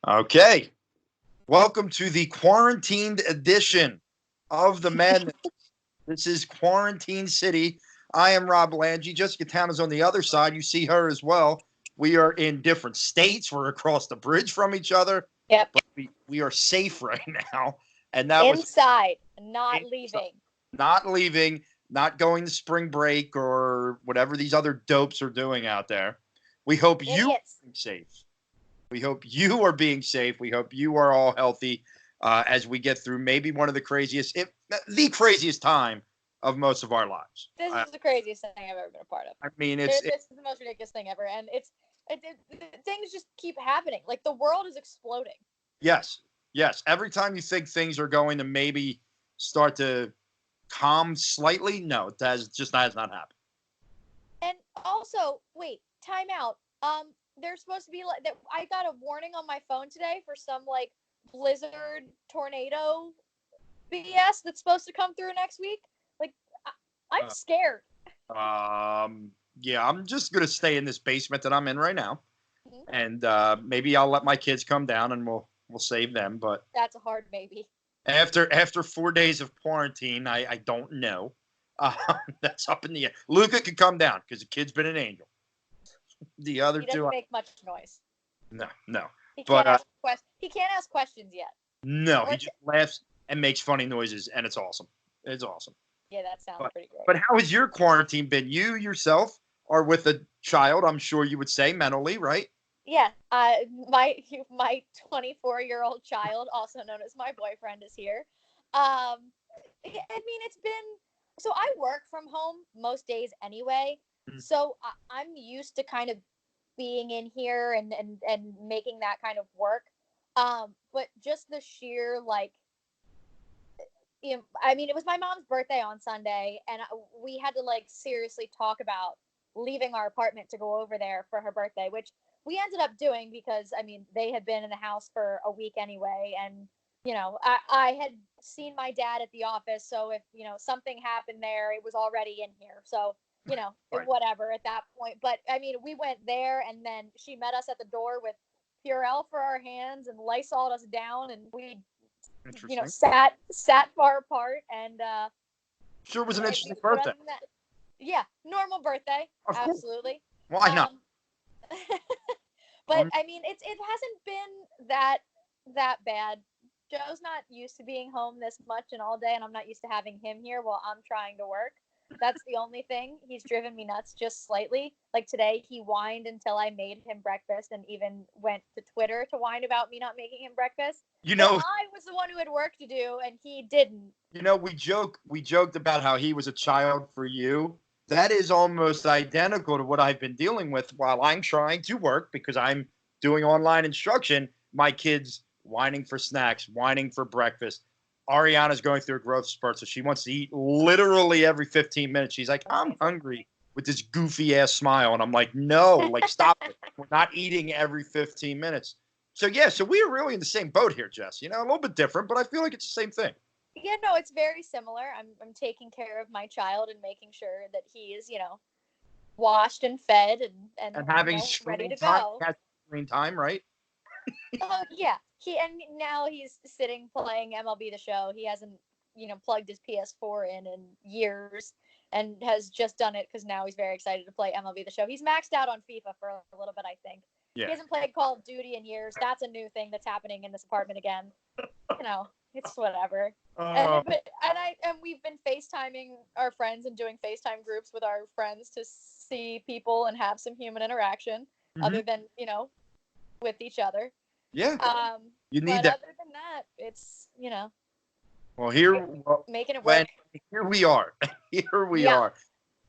Okay. Welcome to the quarantined edition of the Madness. This is Quarantine City. I am Rob Lange. Jessica Town is on the other side. You see her as well. We are in different states. We're across the bridge from each other, Yep. but we are safe right now. And that was Inside, not leaving. not leaving, not going to spring break or whatever these other dopes are doing out there. We hope you are Idiots. being safe. We hope you are being safe. We hope you are all healthy as we get through maybe one of the craziest, if the craziest time of most of our lives. This is the craziest thing I've ever been a part of. I mean, This is the most ridiculous thing ever, and things just keep happening. Like the world is exploding. yes, yes. Every time you think things are going to maybe start to calm slightly, no, that has not happened. And also, wait, time out. There's supposed to be like that. I got a warning on my phone today for some like blizzard tornado BS that's supposed to come through next week. Like, I'm scared. Yeah, I'm just gonna stay in this basement that I'm in right now, and maybe I'll let my kids come down and we'll save them. But That's a hard maybe. after 4 days of quarantine, I don't know. That's up in the air. Luca can come down because the kid's been an angel. The other He doesn't two, make much noise. no. He But he can't ask questions yet. no, he Or- just laughs and makes funny noises, and it's awesome. It's awesome. Yeah, that sounds pretty great. But how has your quarantine been? You yourself are with a child, I'm sure you would say mentally, right? Yeah, my 24-year-old child, also known as my boyfriend, is here. I mean, it's been so I work from home most days anyway, so I'm used to kind of being in here and making that kind of work. But just the sheer like, I mean, it was my mom's birthday on Sunday, and we had to like seriously talk about leaving our apartment to go over there for her birthday, which we ended up doing because I mean they had been in the house for a week anyway, and I had seen my dad at the office, so if something happened there, it was already in here, so Right. whatever at that point. But I mean, we went there, and then she met us at the door with Purell for our hands and Lysoled us down, and we Interesting. sat far apart, and Sure was an interesting but birthday. other than that, yeah, normal birthday, Of course. absolutely. Why not? But I mean, it hasn't been that bad. Joe's not used to being home this much and all day, and I'm not used to having him here while I'm trying to work. That's the only thing. He's driven me nuts just slightly. Like today, he whined until I made him breakfast, and even went to Twitter to whine about me not making him breakfast. You But know, I was the one who had work to do, and he didn't. we joked about how he was a child for you. That is almost identical to what I've been dealing with while I'm trying to work because I'm doing online instruction. My kids whining for snacks, whining for breakfast. Ariana's going through a growth spurt, so she wants to eat literally every 15 minutes. She's like, I'm hungry with this goofy ass smile. And I'm like, no, like, stop it. We're not eating every 15 minutes. So, yeah, so we are really in the same boat here, Jess. A little bit different, but I feel like it's the same thing. Yeah, no, it's very similar. I'm taking care of my child and making sure that he is, washed and fed and Having ready screen to time, go. screen time, right? Oh yeah, now he's sitting playing MLB The Show. He hasn't plugged his PS4 in years, and has just done it because now he's very excited to play MLB The Show. He's maxed out on FIFA for a little bit, I think. Yeah. He hasn't played Call of Duty in years. That's a new thing that's happening in this apartment again. It's whatever. And we've been FaceTiming our friends and doing FaceTime groups with our friends to see people and have some human interaction other than with each other. Yeah. You need but that. Other than that, it's Well, making it work. Here we are. Here we Yeah. are.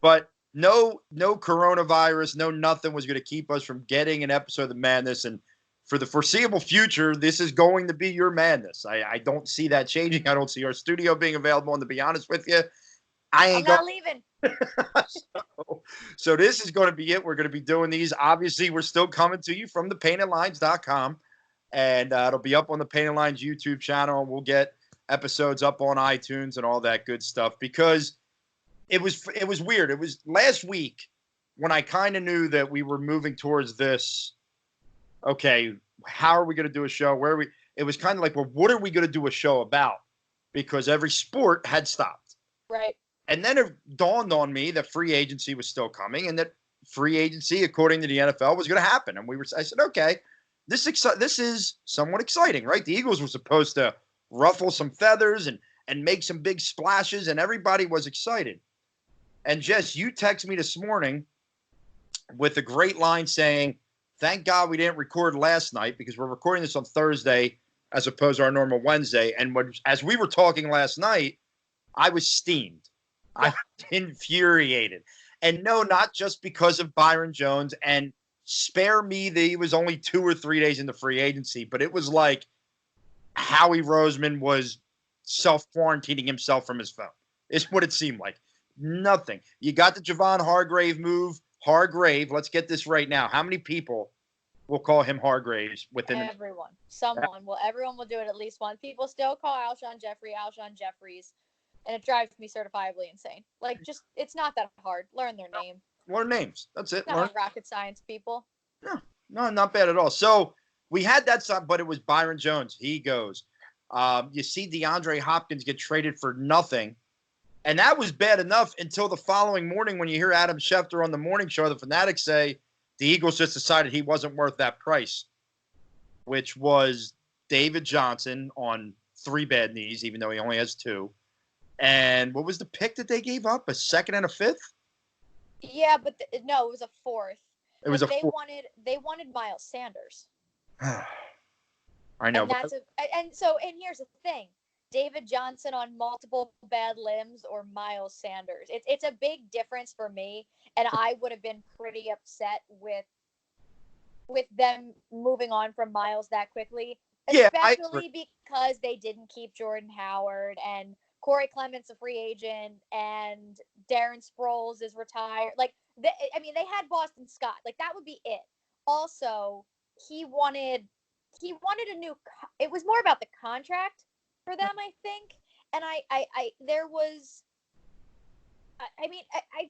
But no coronavirus, no nothing was going to keep us from getting an episode of the Madness. And for the foreseeable future, this is going to be your madness. I don't see that changing. I don't see our studio being available. And to be honest with you, I'm not leaving. So this is going to be it. We're going to be doing these. Obviously, we're still coming to you from thepaintedlines.com. And it'll be up on the Painted Lines YouTube channel. And we'll get episodes up on iTunes and all that good stuff because it was weird. It was last week when I kind of knew that we were moving towards this okay, how are we going to do a show? Where are we? It was kind of like, well, what are we going to do a show about? Because every sport had stopped. Right. And then it dawned on me that free agency was still coming and that free agency, according to the NFL, was going to happen. And I said, okay, this is somewhat exciting, right? The Eagles were supposed to ruffle some feathers and make some big splashes, and everybody was excited. And Jess, you text me this morning with a great line saying, thank God we didn't record last night because we're recording this on Thursday as opposed to our normal Wednesday. And as we were talking last night, I was steamed. I was infuriated. And no, not just because of Byron Jones, and spare me that he was only 2 or 3 days into free agency, but it was like Howie Roseman was self-quarantining himself from his phone. Is what it seemed like. Nothing. You got the Javon Hargrave move. Hargrave, let's get this right now. How many people will call him Hargraves within everyone? Everyone will do it at least once. People still call Alshon Jeffries, and it drives me certifiably insane. Like, just, it's not that hard. Learn their name. Learn names. That's it. Not rocket science, people. No, not bad at all. So we had that song, but it was Byron Jones. He goes. You see DeAndre Hopkins get traded for nothing. And that was bad enough until the following morning when you hear Adam Schefter on the morning show, the Fanatics, say the Eagles just decided he wasn't worth that price, which was David Johnson on 3 bad knees, even though he only has 2. And what was the pick that they gave up? A 2nd and a 5th? Yeah, but no, it was a 4th. It was they wanted Miles Sanders. I know. And here's the thing. David Johnson on multiple bad limbs or Miles Sanders. It's a big difference for me, and I would have been pretty upset with them moving on from Miles that quickly, especially because they didn't keep Jordan Howard, and Corey Clement's a free agent, and Darren Sproles is retired. Like, they had Boston Scott. Like, that would be it. Also, he wanted a new. It was more about the contract for them, I think. And I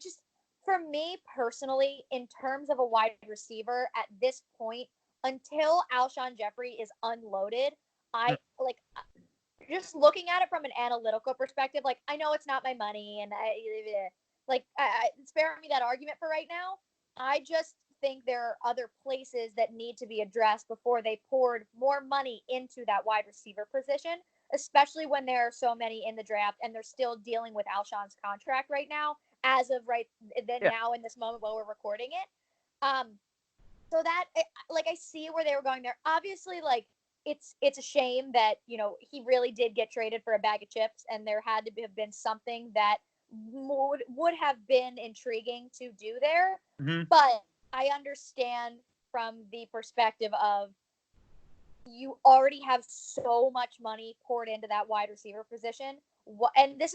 just, for me personally, in terms of a wide receiver at this point, until Alshon Jeffrey is unloaded, just looking at it from an analytical perspective, like, I know it's not my money, and spare me that argument for right now. I just think there are other places that need to be addressed before they poured more money into that wide receiver position, especially when there are so many in the draft and they're still dealing with Alshon's contract right now, as of now in this moment while we're recording it. So that, I see where they were going there. Obviously, it's a shame that, he really did get traded for a bag of chips, and there had to have been something that would have been intriguing to do there. Mm-hmm. But I understand from the perspective of, you already have so much money poured into that wide receiver position. And this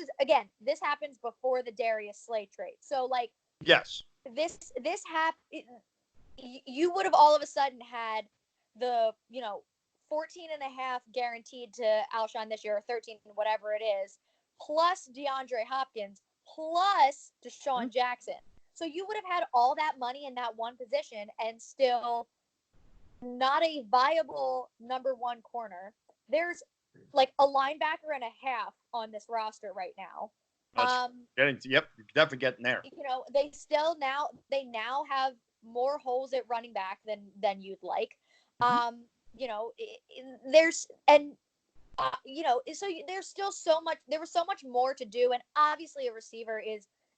happens before the Darius Slay trade. So, yes, this happened. You would have all of a sudden had the, 14.5 guaranteed to Alshon this year, or 13, whatever it is, plus DeAndre Hopkins, plus Deshaun Jackson. So you would have had all that money in that one position and still not a viable number 1 corner. There's a linebacker and a half on this roster right now. Definitely getting there. They now have more holes at running back than you'd like. So there's still so much. There was so much more to do, and obviously a receiver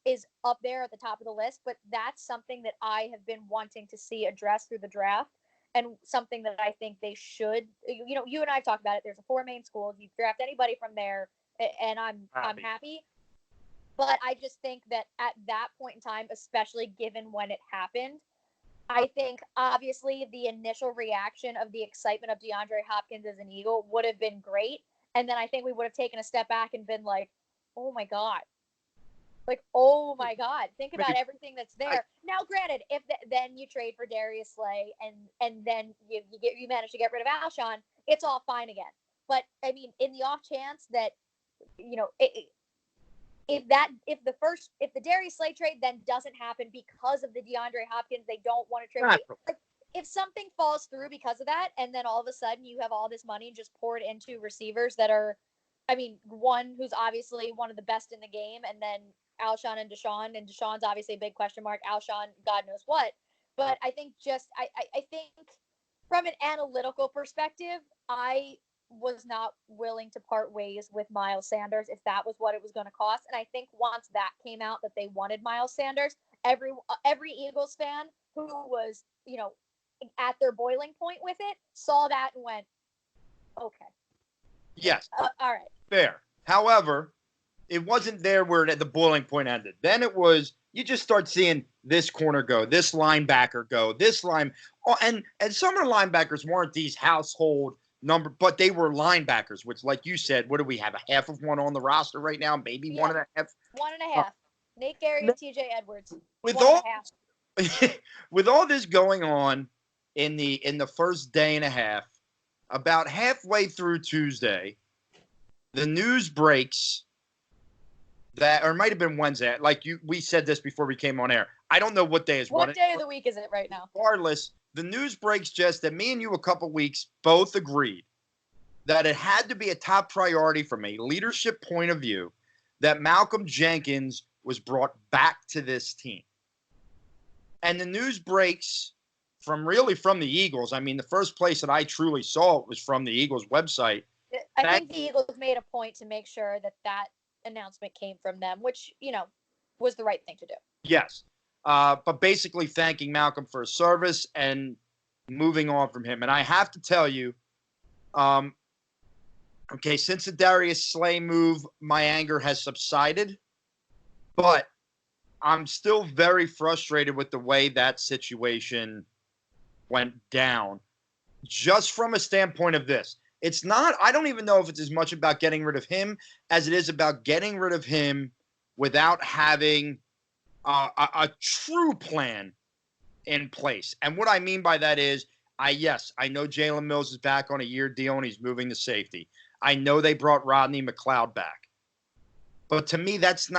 is up there at the top of the list. But that's something that I have been wanting to see addressed through the draft, and something that I think they should. You and I have talked about it. There's 4 main schools. You draft anybody from there, and I'm happy. But I just think that at that point in time, especially given when it happened, I think obviously the initial reaction of the excitement of DeAndre Hopkins as an Eagle would have been great. And then I think we would have taken a step back and been like, oh my God. Think about everything that's there. Now, granted, if then you trade for Darius Slay and then you manage to get rid of Alshon, it's all fine again. But I mean, in the off chance that, if the Darius Slay trade then doesn't happen because of the DeAndre Hopkins, they don't want to trade. if something falls through because of that, and then all of a sudden you have all this money just poured into receivers that are, I mean, one who's obviously one of the best in the game, and then Alshon and Deshaun's obviously a big question mark. Alshon, God knows what. But I think I think from an analytical perspective, I was not willing to part ways with Miles Sanders if that was what it was going to cost. And I think once that came out that they wanted Miles Sanders, every Eagles fan who was, at their boiling point with it saw that and went, okay. Yes. All right. Fair. However, it wasn't there where the boiling point ended. Then it was, you just start seeing this corner go, this linebacker go, this line. Oh, and some of the linebackers weren't these household number, but they were linebackers, which, like you said, what do we have? A half of one on the roster right now? Maybe Yeah. one and a half. One and a half. Nate Gary and TJ Edwards. With one all and a half. with all this going on in the first day and a half, about halfway through Tuesday, the news breaks that, or it might have been Wednesday. Like we said this before we came on air. I don't know what day is what day of the week is it right now? Regardless, the news breaks just that me and you a couple weeks both agreed that it had to be a top priority from a leadership point of view that Malcolm Jenkins was brought back to this team. And the news breaks from the Eagles. I mean, the first place that I truly saw it was from the Eagles website. I think the Eagles made a point to make sure that announcement came from them, which, was the right thing to do. Yes. But basically thanking Malcolm for his service and moving on from him. And I have to tell you, since the Darius Slay move, my anger has subsided. But I'm still very frustrated with the way that situation went down. Just from a standpoint of this. It's not, I don't even know if it's as much about getting rid of him as it is about getting rid of him without having a true plan in place. And what I mean by that is, I know Jalen Mills is back on a year deal and he's moving to safety. I know they brought Rodney McLeod back. But to me, that's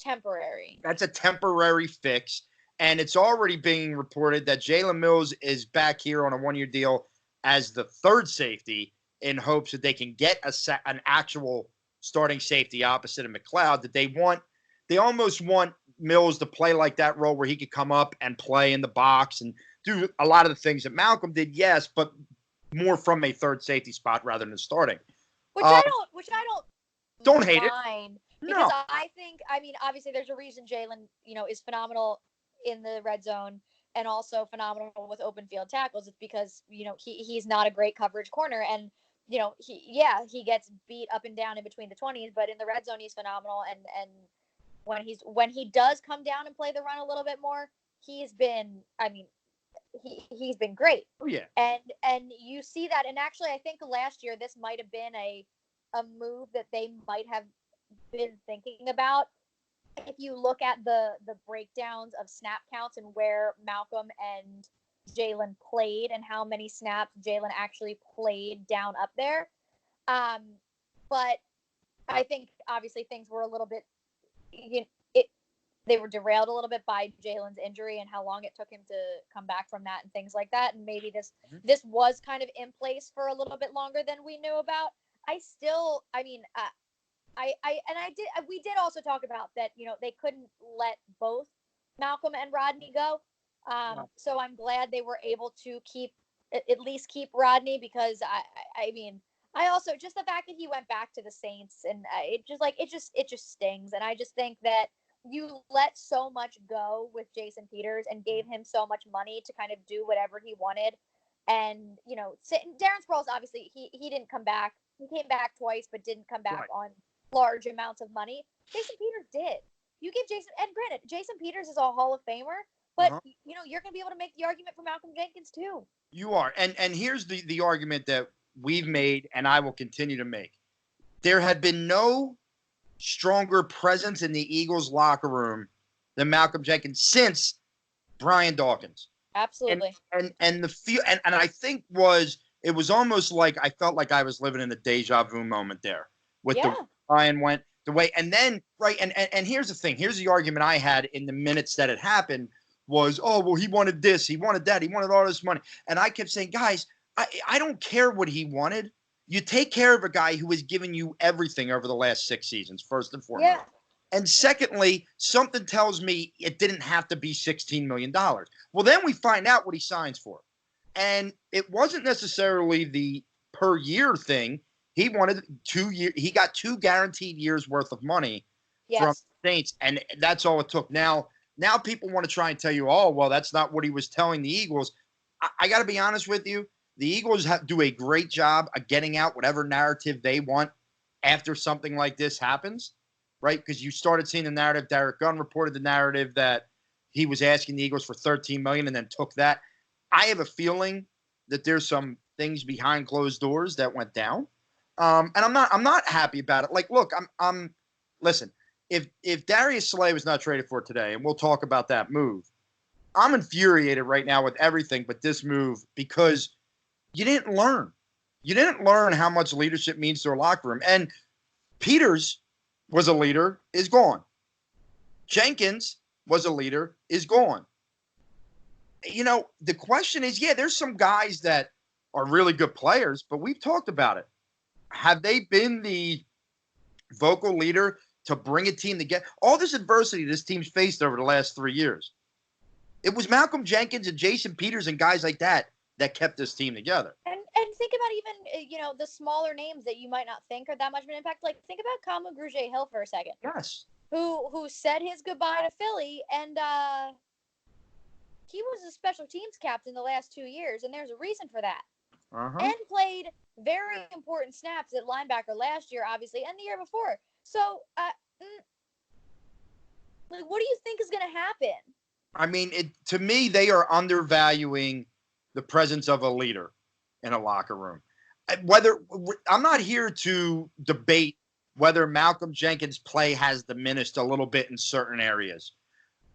temporary. That's a temporary fix. And it's already being reported that Jalen Mills is back here on a one-year deal as the third safety in hopes that they can get an actual starting safety opposite of McLeod. That they almost want Mills to play like that role where he could come up and play in the box and do a lot of the things that Malcolm did, yes, but more from a third safety spot rather than starting. Which I don't hate it. Because I think, obviously there's a reason Jalen, is phenomenal in the red zone and also phenomenal with open field tackles. It's because, he's not a great coverage corner. And, he gets beat up and down in between the 20s, but in the red zone, he's phenomenal. And when he does come down and play the run a little bit more, he's been great. Oh yeah. And you see that. And actually, I think last year, this might've been a move that they might have been thinking about. If you look at the breakdowns of snap counts and where Malcolm and Jalen played and how many snaps Jalen actually played down up there. But I think obviously things were a little bit, they were derailed a little bit by Jalen's injury and how long it took him to come back from that and things like that. And maybe this was kind of in place for a little bit longer than we knew about. We did also talk about that, they couldn't let both Malcolm and Rodney go. So I'm glad they were able to at least keep Rodney because I also just the fact that he went back to the Saints and it just stings. And I just think that you let so much go with Jason Peters and gave him so much money to kind of do whatever he wanted. And, Darren Sproles, obviously he didn't come back. He came back twice, but didn't come back on large amounts of money. Jason Peters did. You give granted, Jason Peters is a Hall of Famer, but you're going to be able to make the argument for Malcolm Jenkins too. You are. And here's the argument that we've made and I will continue to make. There had been no stronger presence in the Eagles locker room than Malcolm Jenkins since Brian Dawkins. Absolutely. And the feel and I think it was almost like I felt like I was living in a deja vu moment there with the Brian went the way and then and here's the thing. Here's the argument I had in the minutes that it happened was, oh, well, he wanted this, he wanted that, he wanted all this money. And I kept saying, guys, I don't care what he wanted. You take care of a guy who has given you everything over the last 6 seasons, first and foremost. Yeah. And secondly, something tells me it didn't have to be $16 million. Well, then we find out what he signs for. And it wasn't necessarily the per year thing. He wanted 2 years. He got 2 guaranteed years worth of money from the Saints. And that's all it took. Now people want to try and tell you, oh, well, that's not what he was telling the Eagles. I got to be honest with you. The Eagles do a great job of getting out whatever narrative they want after something like this happens, right? Because you started seeing the narrative. Derek Gunn reported the narrative that he was asking the Eagles for $13 million and then took that. I have a feeling that there's some things behind closed doors that went down, and I'm not happy about it. Like, look, listen. If Darius Slay was not traded for today, and we'll talk about that move, I'm infuriated right now with everything but this move because you didn't learn. You didn't learn how much leadership means to a locker room. And Peters was a leader, is gone. Jenkins was a leader, is gone. You know, the question is, yeah, there's some guys that are really good players, but we've talked about it. Have they been the vocal leader to bring a team together? All this adversity this team's faced over the last 3 years. It was Malcolm Jenkins and Jason Peters and guys like that kept this team together. And think about even, the smaller names that you might not think are that much of an impact. Like, think about Kama Grugier-Hill for a second. Yes. Who said his goodbye to Philly, and he was a special teams captain the last 2 years, and there's a reason for that. And played very important snaps at linebacker last year, obviously, and the year before. So, what do you think is going to happen? I mean, to me, they are undervaluing the presence of a leader in a locker room. I'm not here to debate whether Malcolm Jenkins' play has diminished a little bit in certain areas.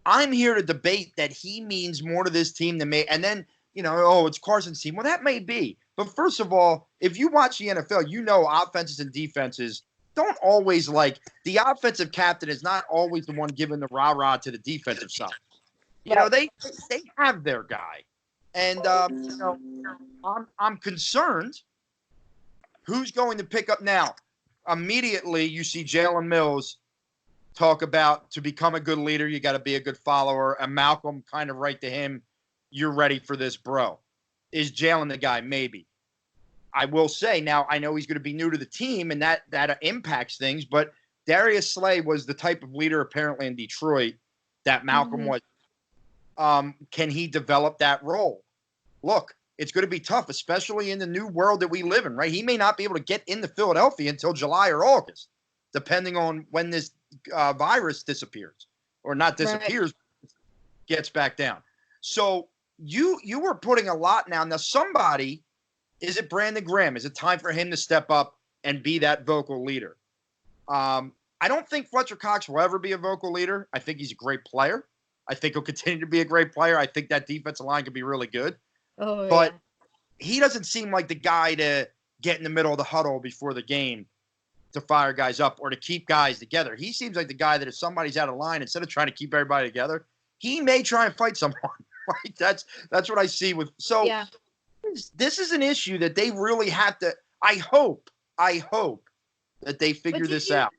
I'm here to debate that he means more to this team than me. And then, it's Carson's team. Well, that may be. But first of all, if you watch the NFL, offenses and defenses don't always the offensive captain is not always the one giving the rah-rah to the defensive side. They have their guy. And, I'm concerned who's going to pick up now. Immediately, you see Jalen Mills talk about to become a good leader, you got to be a good follower. And Malcolm kind of right to him, you're ready for this, bro. Is Jalen the guy? Maybe. I will say now, I know he's going to be new to the team, and that impacts things. But Darius Slay was the type of leader apparently in Detroit that Malcolm was. Can he develop that role? Look, it's going to be tough, especially in the new world that we live in, right? He may not be able to get into Philadelphia until July or August, depending on when this virus disappears, or not disappears, gets back down. So you were putting a lot now. Now somebody, is it Brandon Graham? Is it time for him to step up and be that vocal leader? I don't think Fletcher Cox will ever be a vocal leader. I think he's a great player. I think he'll continue to be a great player. I think that defensive line could be really good. But he doesn't seem like the guy to get in the middle of the huddle before the game to fire guys up or to keep guys together. He seems like the guy that if somebody's out of line, instead of trying to keep everybody together, he may try and fight someone. Like that's what I see with. So this is an issue that they really have to. I hope that they figure this out.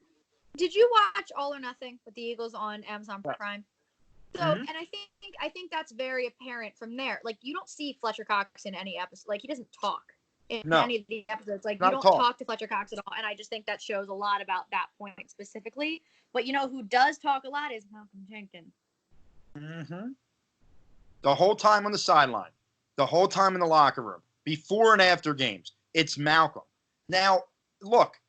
Did you watch All or Nothing with the Eagles on Amazon Prime? So, and I think that's very apparent from there. Like, you don't see Fletcher Cox in any episode. Like, he doesn't talk in any of the episodes. Like, you don't talk to Fletcher Cox at all. And I just think that shows a lot about that point specifically. But who does talk a lot is Malcolm Jenkins. The whole time on the sideline, the whole time in the locker room, before and after games, it's Malcolm. Now, look,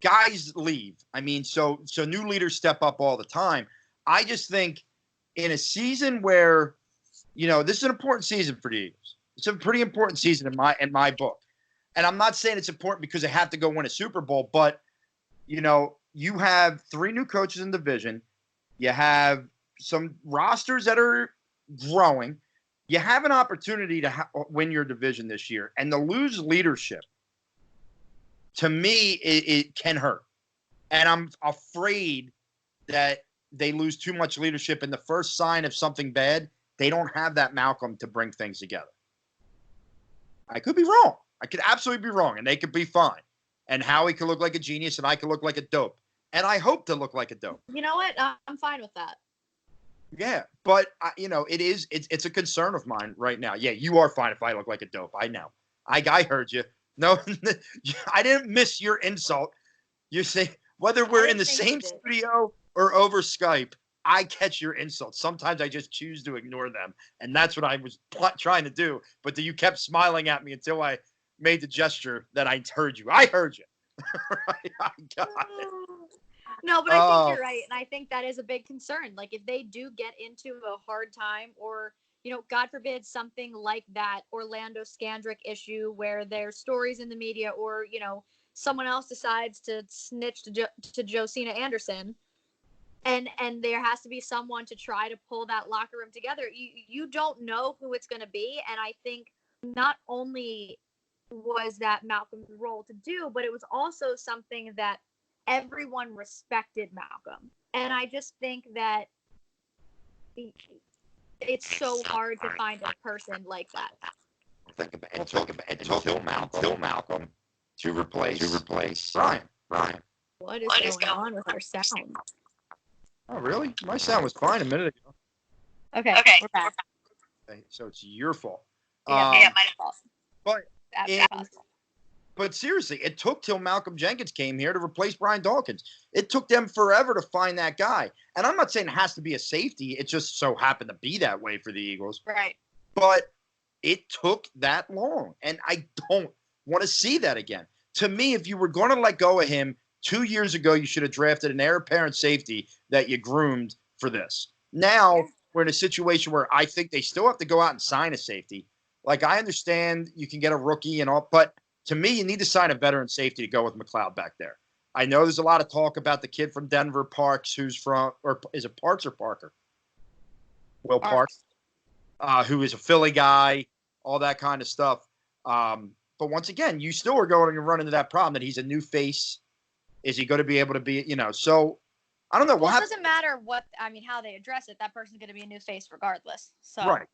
guys leave. I mean, so new leaders step up all the time. I just think in a season where, this is an important season for the Eagles. It's a pretty important season in my book. And I'm not saying it's important because they have to go win a Super Bowl, but, you have 3 new coaches in the division. You have some rosters that are growing. You have an opportunity to win your division this year. And to lose leadership, to me, it can hurt. And I'm afraid that they lose too much leadership in the first sign of something bad. They don't have that Malcolm to bring things together. I could be wrong. I could absolutely be wrong, and they could be fine. And Howie could look like a genius, and I could look like a dope. And I hope to look like a dope. You know what? I'm fine with that. Yeah, but it's a concern of mine right now. Yeah, you are fine if I look like a dope. I know. I heard you. No, I didn't miss your insult. You say whether we're in the same studio or over Skype, I catch your insults. Sometimes I just choose to ignore them, and that's what I was trying to do. But you kept smiling at me until I made the gesture that I heard you. I heard you. I got it. No, but I think you're right, and I think that is a big concern. Like if they do get into a hard time, or God forbid something like that Orlando Scandrick issue where there's stories in the media, or someone else decides to snitch to Josina Anderson, and there has to be someone to try to pull that locker room together. You don't know who it's going to be, and I think not only was that Malcolm's role to do, but it was also something that everyone respected Malcolm. And I just think that it's so hard to find a person like that. Think about it. It took Malcolm to replace Brian. What is going on with our sound? Oh, really? My sound was fine a minute ago. Okay, we're back. Okay, so it's your fault. Yeah, my fault. But seriously, it took till Malcolm Jenkins came here to replace Brian Dawkins. It took them forever to find that guy. And I'm not saying it has to be a safety. It just so happened to be that way for the Eagles. Right. But it took that long. And I don't want to see that again. To me, if you were going to let go of him 2 years ago, you should have drafted an heir apparent safety that you groomed for this. Now we're in a situation where I think they still have to go out and sign a safety. Like, I understand you can get a rookie and all, but to me, you need to sign a veteran safety to go with McLeod back there. I know there's a lot of talk about the kid from Denver, Parks, who's from, or is it Parks or Parker? Will Parks, who is a Philly guy, all that kind of stuff. But once again, you still are going to run into that problem that he's a new face. Is he going to be able to be, so I don't know. Well, it doesn't matter how they address it. That person's going to be a new face regardless. So. Right.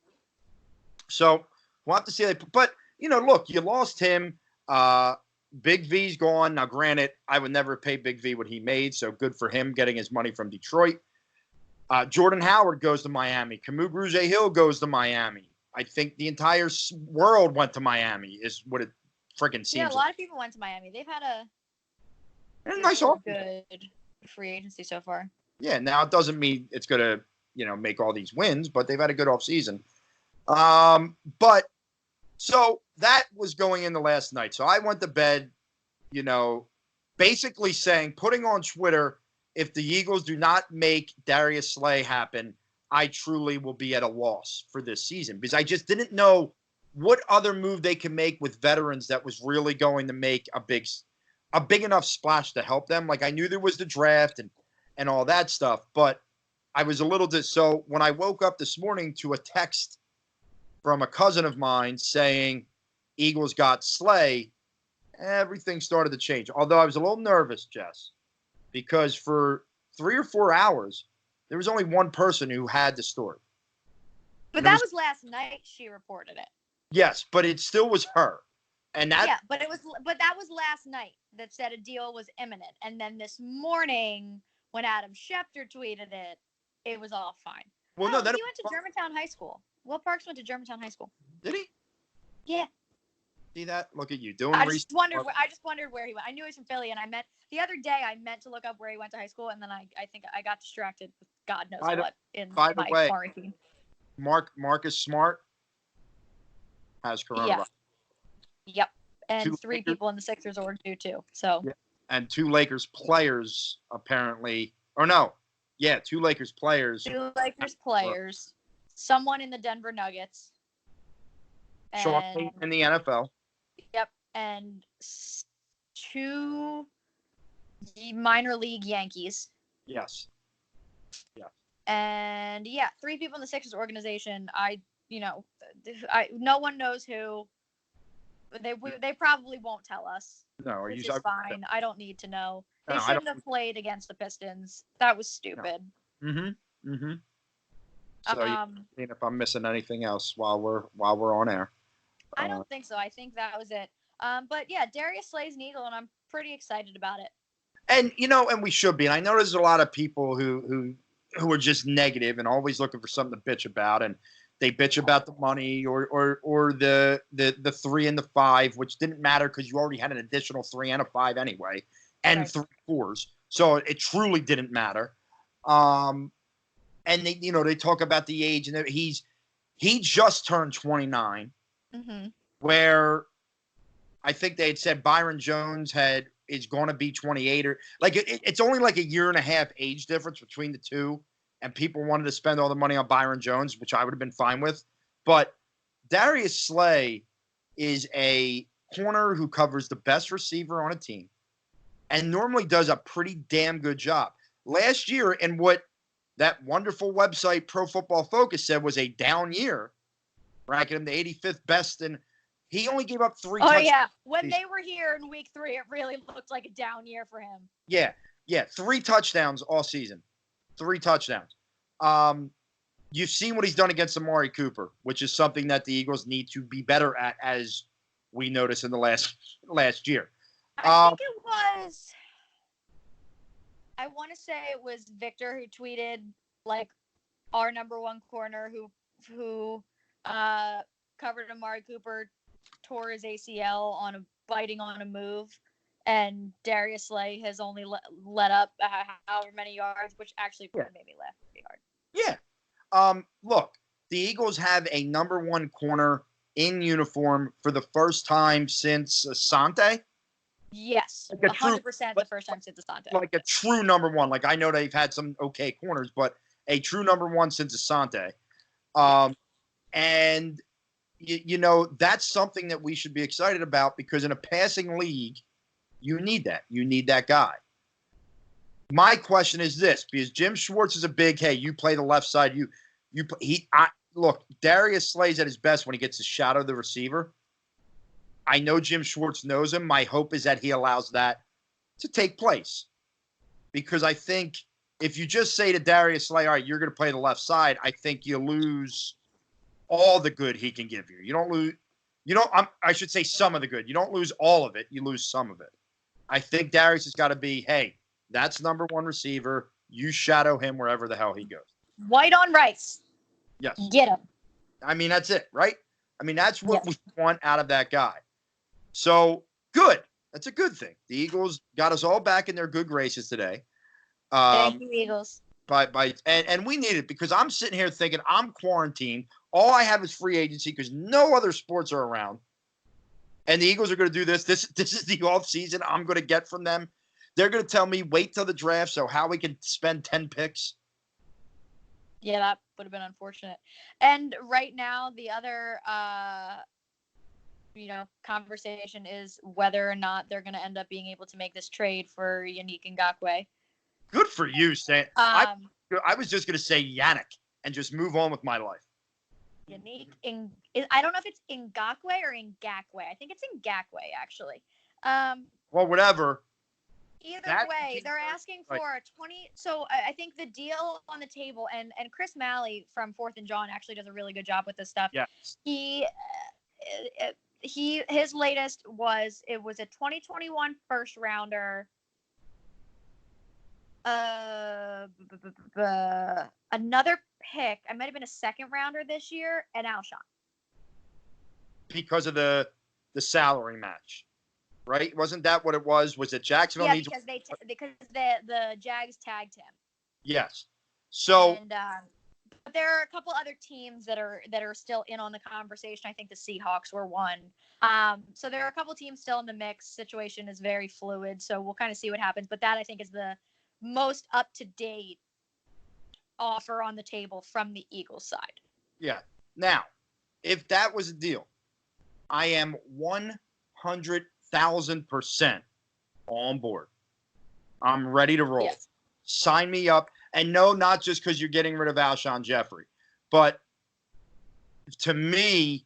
So we'll have to see that. But, look, you lost him. Big V's gone. Now, granted, I would never pay Big V what he made, so good for him getting his money from Detroit. Jordan Howard goes to Miami. Camus Bruce-Hill goes to Miami. I think the entire world went to Miami is what it freaking seems like. Yeah, a lot of people went to Miami. They've had a nice good free agency so far. Yeah, now it doesn't mean it's going to, make all these wins, but they've had a good offseason. But so that was going into last night. So I went to bed, basically putting on Twitter, if the Eagles do not make Darius Slay happen, I truly will be at a loss for this season, because I just didn't know what other move they can make with veterans that was really going to make a big enough splash to help them. Like, I knew there was the draft and all that stuff, but I was a little so when I woke up this morning to a text from a cousin of mine saying Eagles got Slay, everything started to change. Although I was a little nervous, Jess, because for 3 or 4 hours, there was only one person who had the story. But that was last night she reported it. Yes, but it still was her. And that but that was last night that said a deal was imminent. And then this morning when Adam Schefter tweeted it, it was all fine. Well, he went to Germantown High School. Will Parks went to Germantown High School. Did he? Yeah. See that? Look at you doing research. I just wondered where he went. I knew he was from Philly, and the other day I meant to look up where he went to high school, and then I think I got distracted with God knows what in my quarantine. Marcus Smart has coronavirus. Yep. And 3 people in the Sixers org do too. So. Yeah. And 2 Lakers players apparently, or no, 2 Lakers players. 2 Lakers players. Someone in the Denver Nuggets. Sean Payton in the NFL. Yep. And 2 minor league Yankees. Yes. Yeah. And 3 people in the Sixers organization. No one knows who. They probably won't tell us. No, which is fine. I don't need to know. They shouldn't have played against the Pistons. That was stupid. Mm-hmm. Mm-hmm. So seeing if I'm missing anything else while we're on air. I don't think so. I think that was it. But yeah, Darius Slay's an Eagle, and I'm pretty excited about it. And and we should be. And I know there's a lot of people who are just negative and always looking for something to bitch about, and they bitch about the money or the 3 and the 5, which didn't matter because you already had an additional 3 and a 5 anyway, and Right. 3 4s, so it truly didn't matter. And they talk about the age, and he just turned 29, where I think they had said Byron Jones is going to be 28, or like it's only like a year and a half age difference between the two, and people wanted to spend all the money on Byron Jones, which I would have been fine with. But Darius Slay is a corner who covers the best receiver on a team and normally does a pretty damn good job. Last year, and what that wonderful website Pro Football Focus said was a down year, ranking him the 85th best, and he only gave up 3 touchdowns. Oh, yeah. When they were here in week 3, it really looked like a down year for him. Yeah. 3 touchdowns all season. 3 touchdowns. You've seen what he's done against Amari Cooper, which is something that the Eagles need to be better at, as we noticed in the last year. I think it was, I want to say it was Victor who tweeted, like, our number 1 corner who covered Amari Cooper, tore his ACL biting on a move, and Darius Slay has only let up however many yards, which actually made me laugh pretty hard. Yeah. Look, the Eagles have a number 1 corner in uniform for the first time since Asante. Yes, 100% the first time since Asante. Like a true number 1. Like, I know they've had some okay corners, but a true number 1 since Asante. And that's something that we should be excited about, because in a passing league, you need that. You need that guy. My question is this, because Jim Schwartz is a big, hey, you play the left side. Look, Darius Slay's at his best when he gets to shadow the receiver. I know Jim Schwartz knows him. My hope is that he allows that to take place, because I think if you just say to Darius Slay, all right, you're going to play the left side, I think you lose all the good he can give you. You don't lose, I should say some of the good. You don't lose all of it. You lose some of it. I think Darius has got to be, hey, that's number 1 receiver. You shadow him wherever the hell he goes. White on rice. Yes. Get him. I mean, that's it, right? I mean, that's what we want out of that guy. So, good. That's a good thing. The Eagles got us all back in their good graces today. Thank you, Eagles. And we need it, because I'm sitting here thinking I'm quarantined. All I have is free agency because no other sports are around. And the Eagles are going to do this. This is the off season I'm going to get from them. They're going to tell me, wait till the draft so how we can spend 10 picks. Yeah, that would have been unfortunate. And right now, the other, conversation is whether or not they're going to end up being able to make this trade for Yannick Ngakoue. Good for you, Sam. I was just going to say Yannick and just move on with my life. Yannick, I don't know if it's Ngakoue or Ngakoue. I think it's Ngakoue, actually. Well, whatever. Either way, they're asking for a 20. So I think the deal on the table, and Chris Malley from 4th and John actually does a really good job with this stuff. Yeah. His latest was a 2021 first rounder. Another pick. I might have been a second rounder this year, and Alshon. Because of the salary match. Right? Wasn't that what it was? Was it Jacksonville? Yeah, because the Jags tagged him. Yes. So. And but there are a couple other teams that are still in on the conversation. I think the Seahawks were one. So there are a couple teams still in the mix. Situation is very fluid, so we'll kind of see what happens. But that, I think, is the most up to date offer on the table from the Eagles side. Yeah. Now, if that was a deal, I am 100,000% on board. I'm ready to roll. Yes. Sign me up. And no, not just because you're getting rid of Alshon Jeffrey. But to me,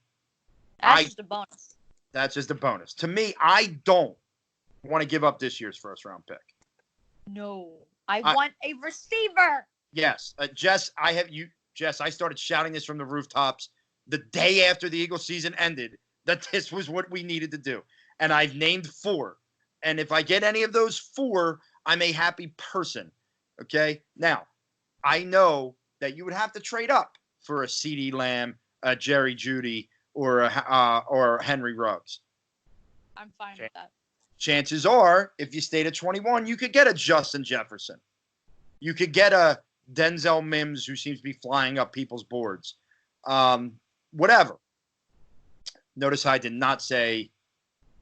that's just a bonus. That's just a bonus. To me, I don't want to give up this year's first round pick. No. I want a receiver. Yes, Jess. I started shouting this from the rooftops the day after the Eagles season ended that this was what we needed to do, and I've named 4. And if I get any of those 4, I'm a happy person. Okay. Now, I know that you would have to trade up for a CeeDee Lamb, a Jerry Jeudy, or Henry Ruggs. I'm fine with that. Chances are, if you stayed at 21, you could get a Justin Jefferson. You could get a Denzel Mims who seems to be flying up people's boards. Whatever. Notice I did not say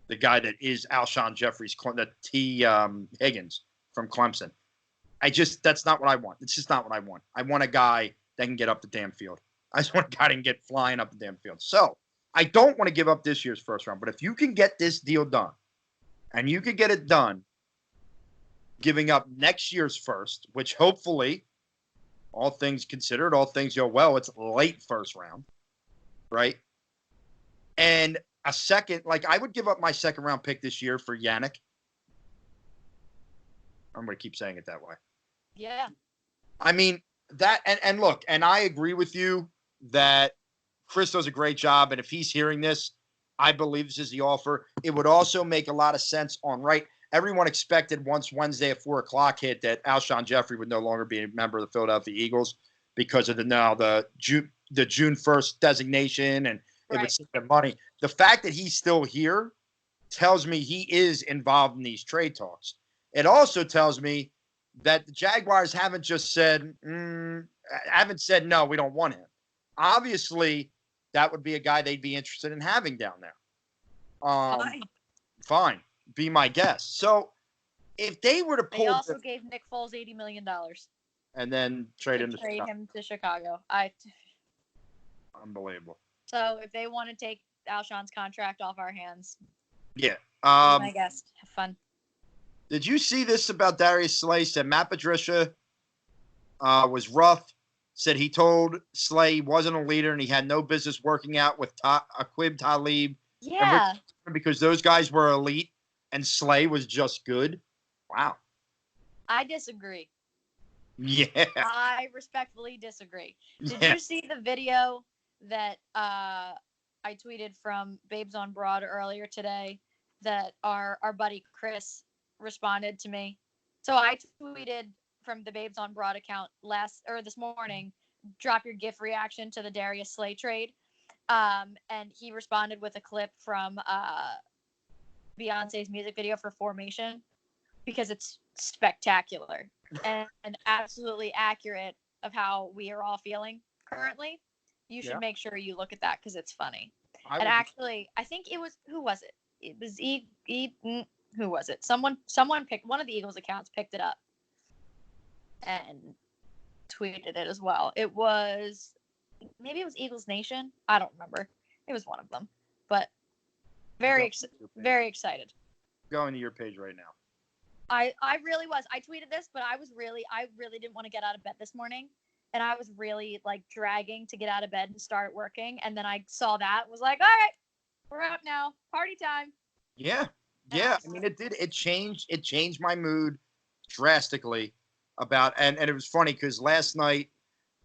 the guy that is Alshon Jeffrey's, the Higgins from Clemson. That's not what I want. It's just not what I want. I want a guy that can get up the damn field. I just want a guy that can get flying up the damn field. So I don't want to give up this year's first round, but if you can get this deal done, and you could get it done giving up next year's first, which hopefully, all things considered, all things go well, it's late first round, right? And a second, like I would give up my second round pick this year for Yannick. I'm going to keep saying it that way. Yeah. I mean, that, and look, and I agree with you that Chris does a great job. And if he's hearing this, I believe this is the offer. It would also make a lot of sense on right. Everyone expected once Wednesday at 4:00 hit that Alshon Jeffrey would no longer be a member of the Philadelphia Eagles because of the June 1st designation, and it would save them money. The fact that he's still here tells me he is involved in these trade talks. It also tells me that the Jaguars haven't just said, no, we don't want him. Obviously, that would be a guy they'd be interested in having down there. Fine. Be my guest. So if they were to pull, they also gave Nick Foles $80 million and then trade him to Chicago. Unbelievable. So if they want to take Alshon's contract off our hands, yeah. Be my guest. Have fun. Did you see this about Darius Slay? Said Matt Patricia was rough. Said he told Slay he wasn't a leader and he had no business working out with Aqib Talib. Yeah. Because those guys were elite and Slay was just good. Wow. I disagree. Yeah. I respectfully disagree. Did you see the video that I tweeted from Babes on Broad earlier today that our buddy Chris responded to me? So I tweeted from the Babes on Broad account this morning, drop your GIF reaction to the Darius Slay trade. And he responded with a clip from Beyonce's music video for Formation because it's spectacular and absolutely accurate of how we are all feeling currently. You should make sure you look at that because it's funny. Actually, I think it was, who was it? It was who was it? Someone picked, one of the Eagles accounts picked it up and tweeted it as well. Maybe it was Eagles Nation. I don't remember. It was one of them, but very excited. Going to your page right now. I really was. I tweeted this, but I really didn't want to get out of bed this morning. And I was really like dragging to get out of bed and start working. And then I saw that, was like, all right, we're up now. Party time. Yeah. Yeah. I mean, it changed my mood drastically and it was funny because last night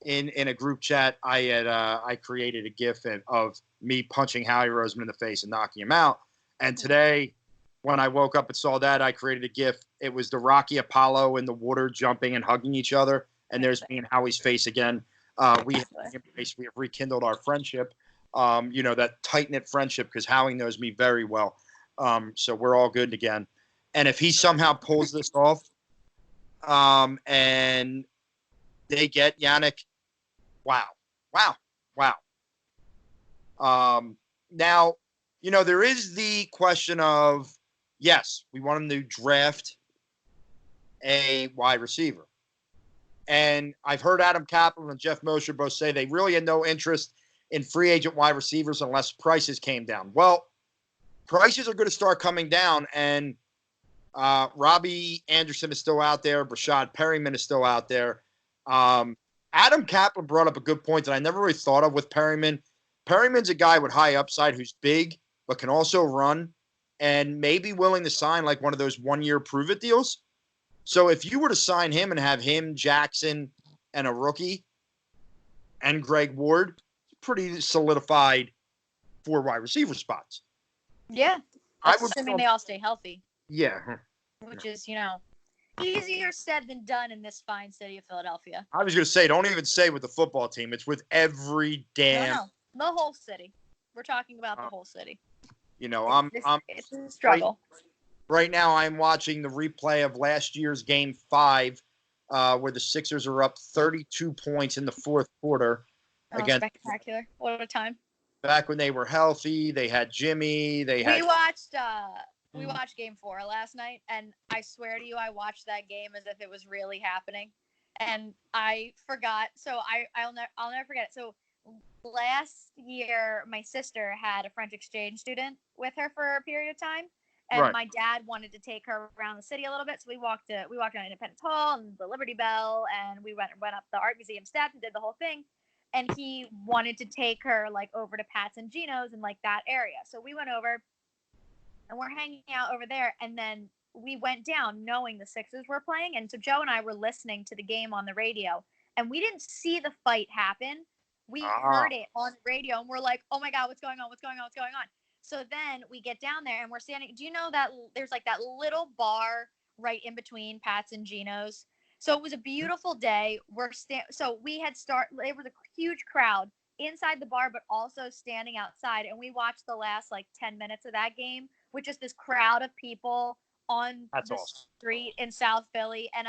in a group chat, I created a GIF of me punching Howie Roseman in the face and knocking him out. And today, when I woke up and saw that, I created a GIF. It was the Rocky Apollo in the water jumping and hugging each other. And there's me and Howie's face again. We have rekindled our friendship, that tight-knit friendship because Howie knows me very well. So we're all good again. And if he somehow pulls this off and they get Yannick, wow. Now, there is the question of, yes, we want him to draft a wide receiver. And I've heard Adam Kaplan and Jeff Mosher both say they really had no interest in free agent wide receivers unless prices came down. Well, prices are going to start coming down, and Robbie Anderson is still out there. Brashad Perryman is still out there. Adam Kaplan brought up a good point that I never really thought of with Perryman. Perryman's a guy with high upside who's big but can also run and may be willing to sign like one of those one-year prove-it deals. So if you were to sign him and have him, Jackson, and a rookie and Greg Ward, pretty solidified 4 wide receiver spots. Yeah. That's assuming they all stay healthy. Yeah. Which is, easier said than done in this fine city of Philadelphia. I was going to say, don't even say with the football team. It's with every damn. No, the whole city. We're talking about the whole city. It's a struggle. Right now, I'm watching the replay of last year's Game 5, where the Sixers are up 32 points in the fourth quarter. Against, spectacular! What a time! Back when they were healthy, they had Jimmy. We watched Game 4 last night, and I swear to you, I watched that game as if it was really happening, and I forgot. So I'll never forget it. So last year, my sister had a French exchange student with her for a period of time, and my dad wanted to take her around the city a little bit. So we walked around Independence Hall and the Liberty Bell, and we went up the Art Museum steps and did the whole thing. And he wanted to take her like over to Pat's and Gino's and like that area. So we went over and we're hanging out over there. And then we went down knowing the Sixers were playing. And so Joe and I were listening to the game on the radio, and we didn't see the fight happen. We heard it on the radio, and we're like, oh my God, what's going on? What's going on? What's going on? So then we get down there and we're standing. Do you know that there's like that little bar right in between Pat's and Gino's? So it was a beautiful day. So we had it was a huge crowd inside the bar, but also standing outside. And we watched the last like 10 minutes of that game with just this crowd of people on the street in South Philly. And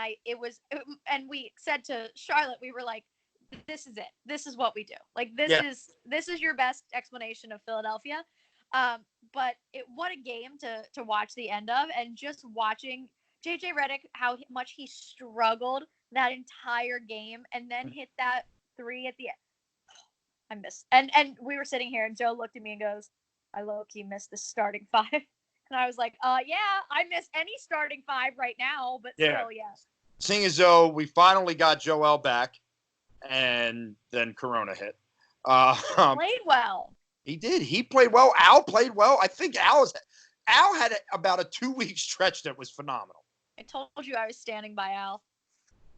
and we said to Charlotte, we were like, this is it. This is what we do. Like, this is your best explanation of Philadelphia. But what a game to watch the end of, and just watching JJ Redick, how much he struggled that entire game, and then hit that 3 at the end. I missed. And we were sitting here, and Joe looked at me and goes, I low-key missed the starting 5. And I was like, yeah, I miss any starting 5 right now, but still, yeah. Seeing as though we finally got Joel back, and then Corona hit. Played well. He did. He played well. Al played well. I think Al had about a 2-week stretch that was phenomenal. I told you I was standing by Al.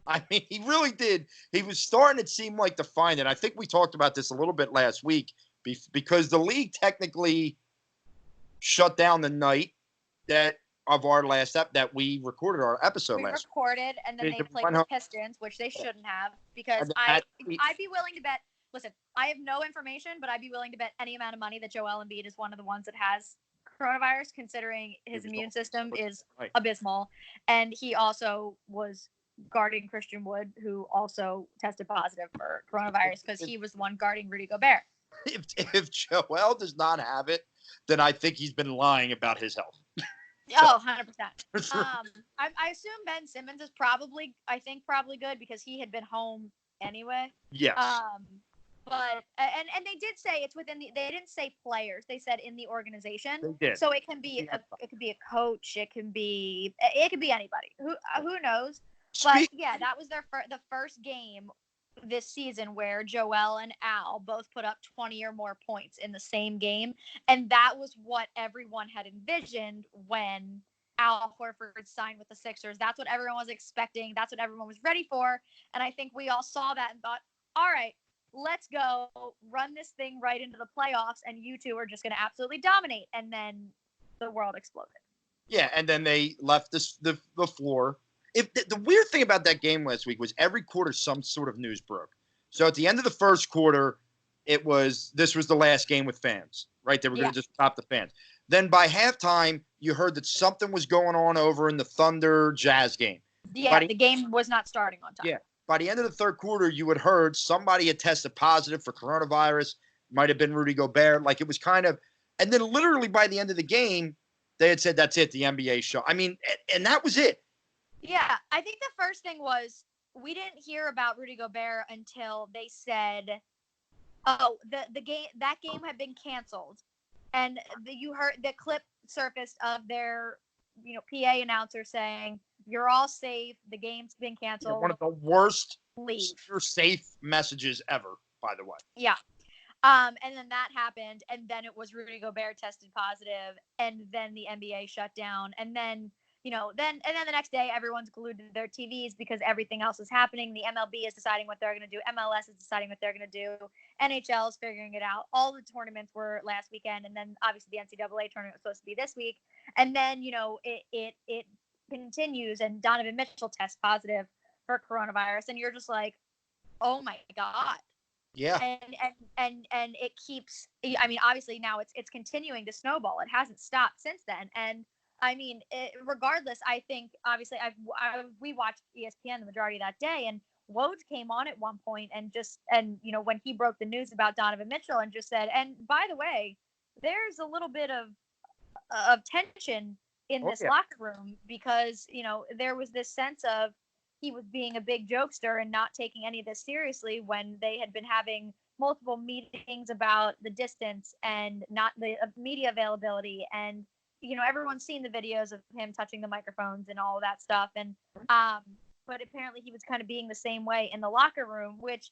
I mean, he really did. He was starting, it seemed like, to find it. I think we talked about this a little bit last week because the league technically shut down the night of our last that we recorded our episode last week. We recorded, and then they played the Pistons, which they shouldn't have, because I'd be willing to bet. Listen, I have no information, but I'd be willing to bet any amount of money that Joel Embiid is one of the ones that has coronavirus, considering his immune system is abysmal. And he also was guarding Christian Wood, who also tested positive for coronavirus because he was the one guarding Rudy Gobert. If Joel does not have it, then I think he's been lying about his health. 100%. I assume Ben Simmons is probably good because he had been home anyway. Yes. But and they did say it's within they didn't say players. They said in the organization. They did. So it can be it could be a coach. It can be anybody. Who knows? But yeah, that was the first game this season where Joel and Al both put up 20 or more points in the same game, and that was what everyone had envisioned when Al Horford signed with the Sixers. That's what everyone was expecting. That's what everyone was ready for. And I think we all saw that and thought, all right, let's go run this thing right into the playoffs, and you two are just going to absolutely dominate. And then the world exploded. Yeah, and then they left the floor. The weird thing about that game last week was every quarter some sort of news broke. So at the end of the first quarter, this was the last game with fans, right? They were going to just stop the fans. Then by halftime, you heard that something was going on over in the Thunder Jazz game. Yeah, the game was not starting on time. Yeah. By the end of the third quarter, you had heard somebody had tested positive for coronavirus. Might have been Rudy Gobert. Like, it was kind of – and then literally by the end of the game, they had said, that's it, the NBA show. I mean, and that was it. Yeah, I think the first thing was we didn't hear about Rudy Gobert until they said, oh, the game had been canceled. And you heard the clip surfaced of their PA announcer saying, you're all safe. The game's been canceled. Yeah, one of the worst Leave. Safe messages ever, by the way. Yeah. And then that happened. And then it was Rudy Gobert tested positive. And then the NBA shut down. And then then the next day everyone's glued to their TVs because everything else is happening. The MLB is deciding what they're going to do. MLS is deciding what they're going to do. NHL is figuring it out. All the tournaments were last weekend, and then obviously the NCAA tournament was supposed to be this week. And then it continues, and Donovan Mitchell tests positive for coronavirus, and you're just like, oh my god. Yeah. And it keeps. I mean, obviously now it's continuing to snowball. It hasn't stopped since then, and I mean, regardless, I think obviously we watched ESPN the majority of that day, and Woj came on at one point and when he broke the news about Donovan Mitchell and just said, and by the way, there's a little bit of tension in this locker room because there was this sense of he was being a big jokester and not taking any of this seriously when they had been having multiple meetings about the distance and not the media availability, and everyone's seen the videos of him touching the microphones and all of that stuff. And, but apparently he was kind of being the same way in the locker room, which,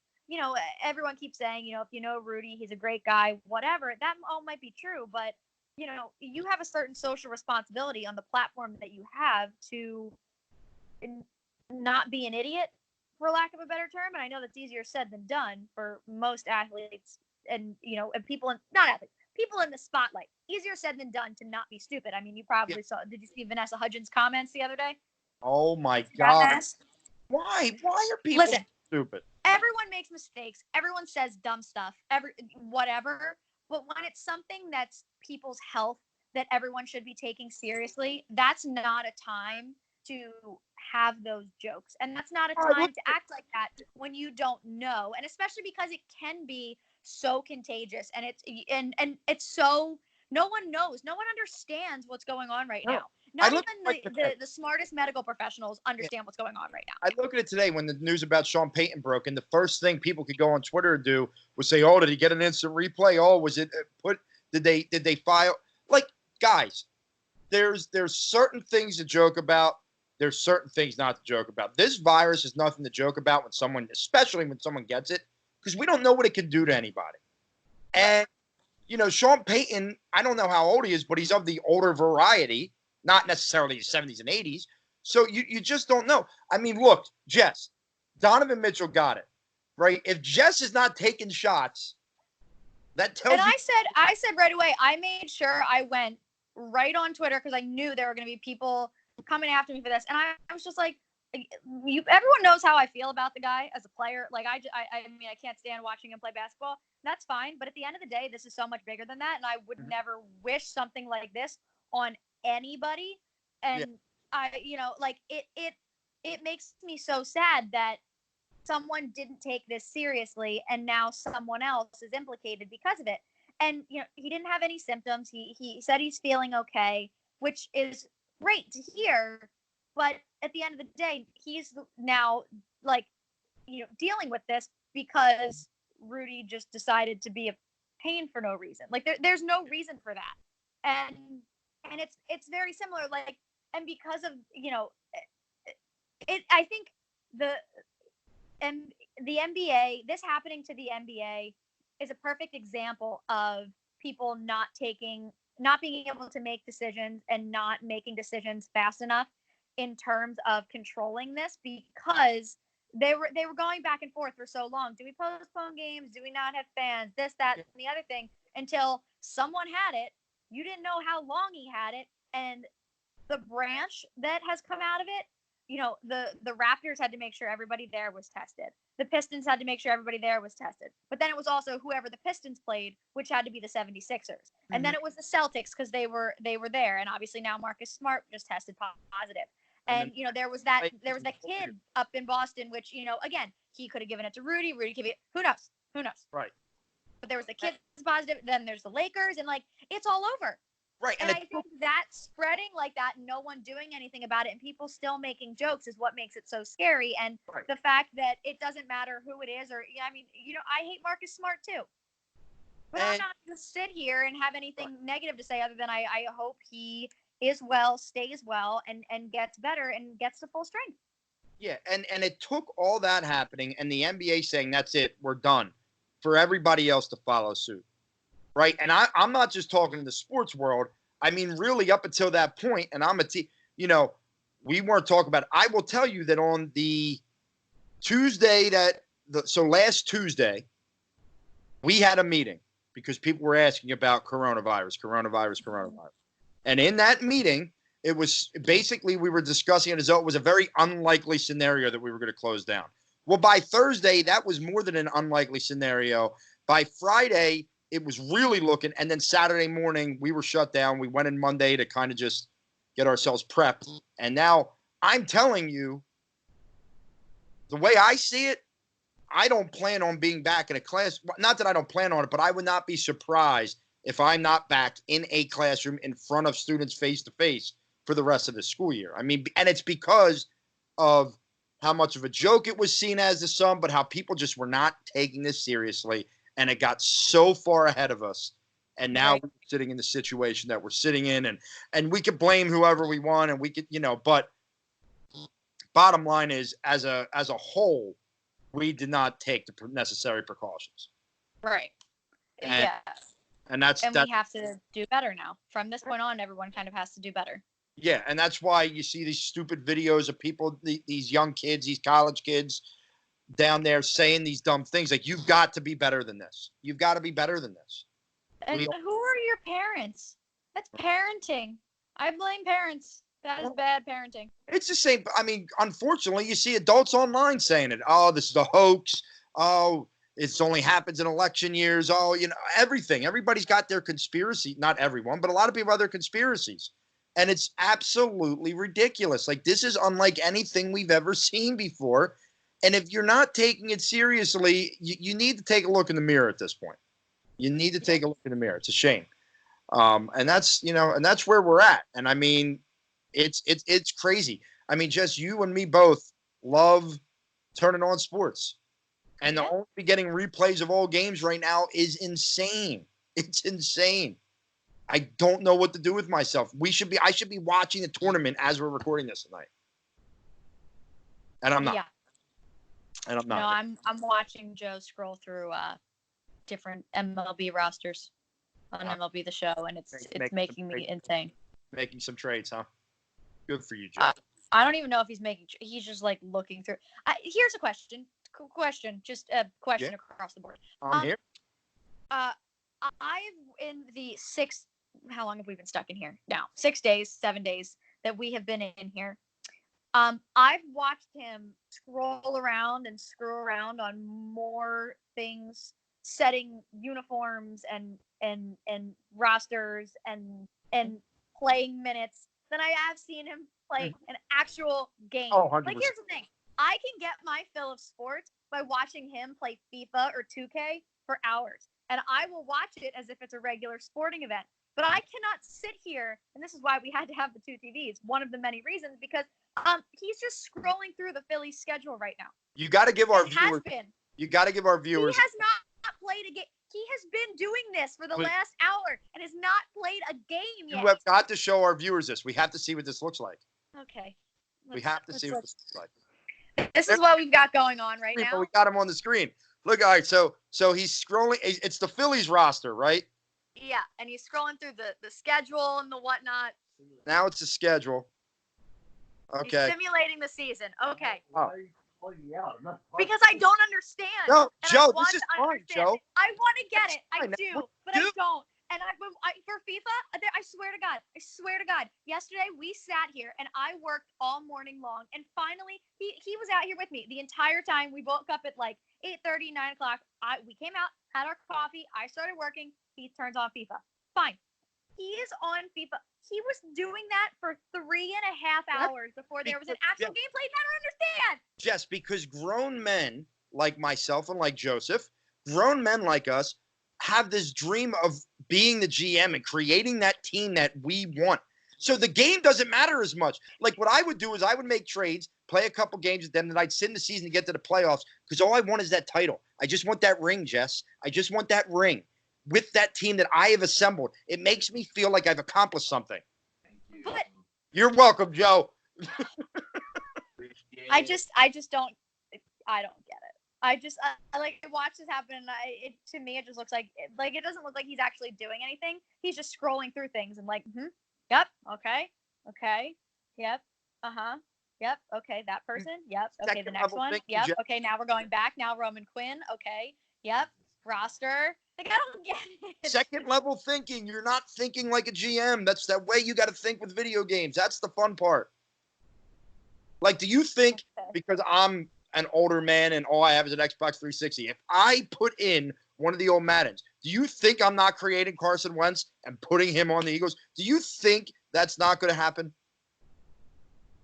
everyone keeps saying, if you know Rudy, he's a great guy, whatever. That all might be true, but, you have a certain social responsibility on the platform that you have to not be an idiot, for lack of a better term. And I know that's easier said than done for most athletes and, and people not athletes, people in the spotlight. Easier said than done to not be stupid. I mean, you probably saw. Did you see Vanessa Hudgens' comments the other day? Oh my God! Why are people stupid? Everyone makes mistakes. Everyone says dumb stuff. Whatever. But when it's something that's people's health that everyone should be taking seriously, that's not a time to have those jokes, and that's not a time to act like that when you don't know, and especially because it can be so contagious, and it's so no one knows, no one understands what's going on right now. Not even the smartest medical professionals understand what's going on right now. I look at it today when the news about Sean Payton broke, and the first thing people could go on Twitter and do was say, "Oh, did he get an instant replay? Oh, was it put? Did they file?" Like, guys, there's certain things to joke about. There's certain things not to joke about. This virus is nothing to joke about especially when someone gets it, because we don't know what it can do to anybody. And, Sean Payton, I don't know how old he is, but he's of the older variety, not necessarily the 70s and 80s. So you just don't know. I mean, look, Jess, Donovan Mitchell got it, right? If Jess is not taking shots, that tells you. And I said right away, I made sure I went right on Twitter because I knew there were going to be people coming after me for this, and I was just like, everyone knows how I feel about the guy as a player. Like I mean, I can't stand watching him play basketball. That's fine, but at the end of the day, this is so much bigger than that, and I would never wish something like this on anybody. And it makes me so sad that someone didn't take this seriously, and now someone else is implicated because of it. And he didn't have any symptoms. He said he's feeling okay, which is great to hear, but at the end of the day, he's now dealing with this because Rudy just decided to be a pain for no reason. Like there's no reason for that, and it's very similar. Like, and because of I think the NBA, this happening to the NBA is a perfect example of people not being able to make decisions and not making decisions fast enough in terms of controlling this, because they were going back and forth for so long. Do we postpone games? Do we not have fans? This, that, and the other thing, until someone had it. You didn't know how long he had it, and the branch that has come out of it, the Raptors had to make sure everybody there was tested. The Pistons had to make sure everybody there was tested. But then it was also whoever the Pistons played, which had to be the 76ers. And then it was the Celtics because they were there. And obviously now Marcus Smart just tested positive. And there was that kid up in Boston, which, again, he could have given it to Rudy. Rudy could be, who knows? Right. But there was the kid positive. Then there's the Lakers, and it's all over. Right. And I think that spreading like that, no one doing anything about it, and people still making jokes is what makes it so scary. And the fact that it doesn't matter who it is, or I hate Marcus Smart too. But I'm not going to sit here and have anything negative to say other than I hope he is well, stays well, and gets better and gets to full strength. Yeah, and it took all that happening and the NBA saying, that's it, we're done, for everybody else to follow suit. Right? And I'm not just talking in the sports world. I mean, really, up until that point, and we weren't talking about it. I will tell you that on the Tuesday last Tuesday, we had a meeting because people were asking about coronavirus. And in that meeting, it was basically we were discussing it as though it was a very unlikely scenario that we were going to close down. Well, by Thursday, that was more than an unlikely scenario. By Friday, it was really looking. And then Saturday morning, we were shut down. We went in Monday to kind of just get ourselves prepped. And now I'm telling you, the way I see it, I don't plan on being back in a class. Not that I don't plan on it, but I would not be surprised if I'm not back in a classroom in front of students face to face for the rest of the school year. I mean, and it's because of how much of a joke it was seen as to some, but how people just were not taking this seriously. And it got so far ahead of us. And now we're sitting in the situation that we're sitting in, and we could blame whoever we want, and we could, but bottom line is, as a whole, we did not take the necessary precautions. Right. And we have to do better now. From this point on, everyone kind of has to do better. Yeah, and that's why you see these stupid videos of people, these young kids, these college kids down there saying these dumb things. Like, you've got to be better than this. You've got to be better than this. And who are your parents? That's parenting. I blame parents. That is bad parenting. It's the same. I mean, unfortunately, you see adults online saying it. Oh, this is a hoax. Oh, it only happens in election years. Oh, everything. Everybody's got their conspiracy. Not everyone, but a lot of people have their conspiracies. And it's absolutely ridiculous. Like, this is unlike anything we've ever seen before. And if you're not taking it seriously, you need to take a look in the mirror at this point. You need to take a look in the mirror. It's a shame. And that's where we're at. And I mean, it's crazy. I mean, just you and me both love turning on sports. And the only getting replays of all games right now is insane. It's insane. I don't know what to do with myself. I should be watching the tournament as we're recording this tonight. And I'm not. Yeah. And I'm not. No, I'm watching Joe scroll through different MLB rosters on MLB The Show, and it's making me insane. Making some trades, huh? Good for you, Joe. I don't even know if he's he's just like looking through. Here's a question. Just a question across the board. I'm here. I've in the how long have we been stuck in here now? 6 days, 7 days that we have been in here. I've watched him scroll around and screw around on more things, setting uniforms and rosters and playing minutes than I have seen him play an actual game. Oh, 100%. Like, here's the thing. I can get my fill of sports by watching him play FIFA or 2K for hours. And I will watch it as if it's a regular sporting event. But I cannot sit here, and this is why we had to have the two TVs, one of the many reasons, because he's just scrolling through the Phillies schedule right now. You got to give our viewers. You got to give our viewers. He has not played a game. He has been doing this for the last hour and has not played a game yet. You have got to show our viewers this. We have to see what this looks like. Okay. We have to see what this looks like. This is what we've got going on right now. We got him on the screen. Look, all right. So he's scrolling. It's the Phillies roster, right? Yeah, and he's scrolling through the schedule and the whatnot. Now it's the schedule. Okay. He's simulating the season. Okay. Oh. Because I don't understand. No, Joe, this is fine, Joe. I want to get it. I do, but I don't. And for FIFA, I swear to God, yesterday we sat here and I worked all morning long. And finally, he was out here with me the entire time. We woke up at like 8:30, 9 o'clock. We came out, had our coffee. I started working. He turns on FIFA. Fine. He is on FIFA. He was doing that for 3.5 hours before there was an actual gameplay. I don't understand. Jess, because grown men like myself and like Joseph, grown men like us, have this dream of being the GM and creating that team that we want. So the game doesn't matter as much. Like, what I would do is I would make trades, play a couple games with them, and I'd sit in the season to get to the playoffs because all I want is that title. I just want that ring, Jess. I just want that ring with that team that I have assembled. It makes me feel like I've accomplished something. But you're welcome, Joe. I just don't get it. I watch this happen, and to me, it just looks like it doesn't look like he's actually doing anything. He's just scrolling through things and yep, okay. Yep. Uh-huh. Yep. Okay, that person. Yep. Okay, Second the next level one. thinking, Yep. Jeff. Okay, now we're going back. Now Roman Quinn. Okay. Yep. Roster. Like, I don't get it. Second level thinking. You're not thinking like a GM. That's that way you got to think with video games. That's the fun part. Like, do you think Okay. because I'm an older man and all I have is an Xbox 360, if I put in one of the old Maddens, do you think I'm not creating Carson Wentz and putting him on the Eagles? Do you think that's not going to happen?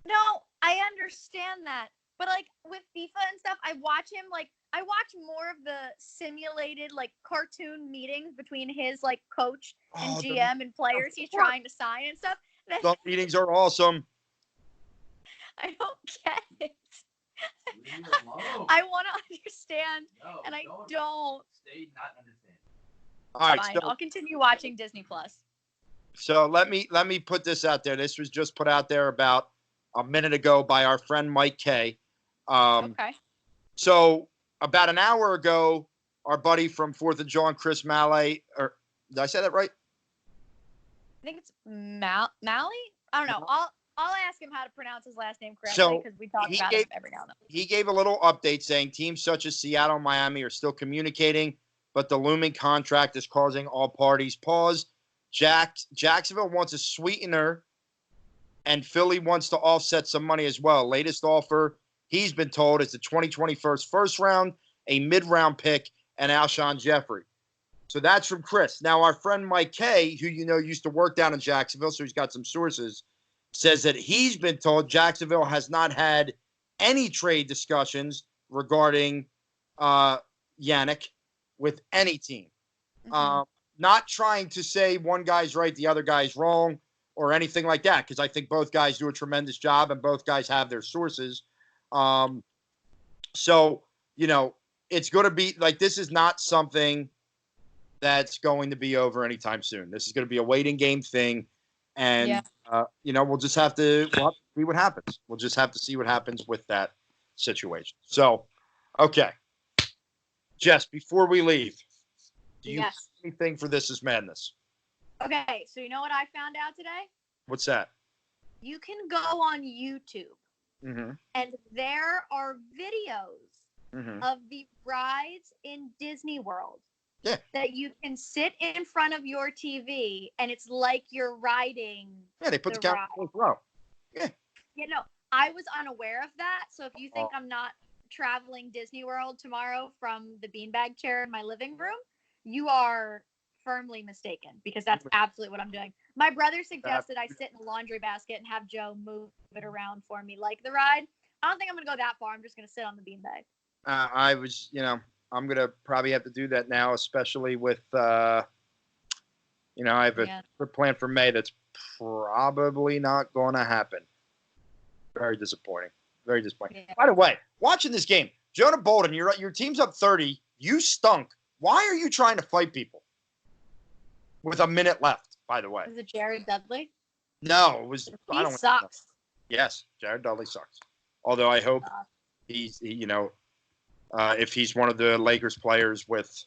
No, I understand that. But like with FIFA and stuff, I watch more of the simulated like cartoon meetings between his like coach and GM and players he's trying to sign and stuff. The meetings are awesome. I don't get it. I want to understand, and I don't. Stay not understand. All right, Fine, I'll continue watching Disney Plus. so let me put this out there. This was just put out there about a minute ago by our friend Mike K. Okay. So about an hour ago, our buddy from 4th of July, Chris Malley, or did I say that right? I think it's Malley. I don't know. I'll ask him how to pronounce his last name correctly So, because we talk he about gave- him every now and then. He gave a little update saying teams such as Seattle and Miami are still communicating, but the looming contract is causing all parties pause. Jacksonville wants a sweetener, and Philly wants to offset some money as well. Latest offer, he's been told, is the 2021 first round, a mid-round pick, and Alshon Jeffrey. So that's from Chris. Now, our friend Mike K, who you know used to work down in Jacksonville, so he's got some sources, says that he's been told Jacksonville has not had any trade discussions regarding Yannick with any team. Mhm. Not trying to say one guy's right, the other guy's wrong, or anything like that, because I think both guys do a tremendous job and both guys have their sources. So, you know, it's going to be like this is not something that's going to be over anytime soon. This is going to be a waiting game thing. And, you know, we'll just have to see what happens. We'll just have to see what happens with that situation. So, okay. Jess, before we leave, do you have anything for This Is Madness? Okay, so you know what I found out today? What's that? You can go on YouTube Mm-hmm. and there are videos Mm-hmm. of the rides in Disney World. Yeah. That you can sit in front of your TV and it's like you're riding. Yeah, they put the camera in the row. Yeah. You know, I was unaware of that. So if you think I'm not traveling Disney World tomorrow from the beanbag chair in my living room, you are firmly mistaken because that's absolutely what I'm doing. My brother suggested I sit in a laundry basket and have Joe move it around for me like the ride. I don't think I'm going to go that far. I'm just going to sit on the beanbag. I was, you know, I'm going to probably have to do that now, especially with, you know, I have a plan for May that's probably not going to happen. Very disappointing. Very disappointing. Yeah. By the way, watching this game, Jonah Bolden, your team's up 30. You stunk. Why are you trying to fight people? With a minute left, by the way. Is it Jared Dudley? No, it was. He sucks. Yes, Jared Dudley sucks. Although I hope you know, if he's one of the Lakers players with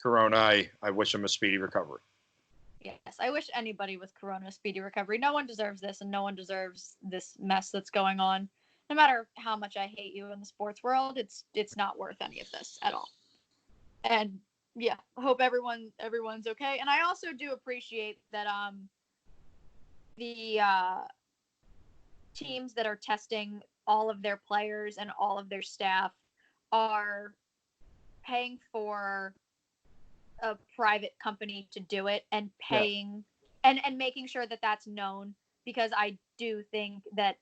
Corona, I wish him a speedy recovery. Yes, I wish anybody with Corona a speedy recovery. No one deserves this, and no one deserves this mess that's going on. No matter how much I hate you in the sports world, it's not worth any of this at all. And yeah, I hope everyone's okay. And I also do appreciate that the teams that are testing all of their players and all of their staff are paying for a private company to do it and paying and making sure that that's known, because I do think that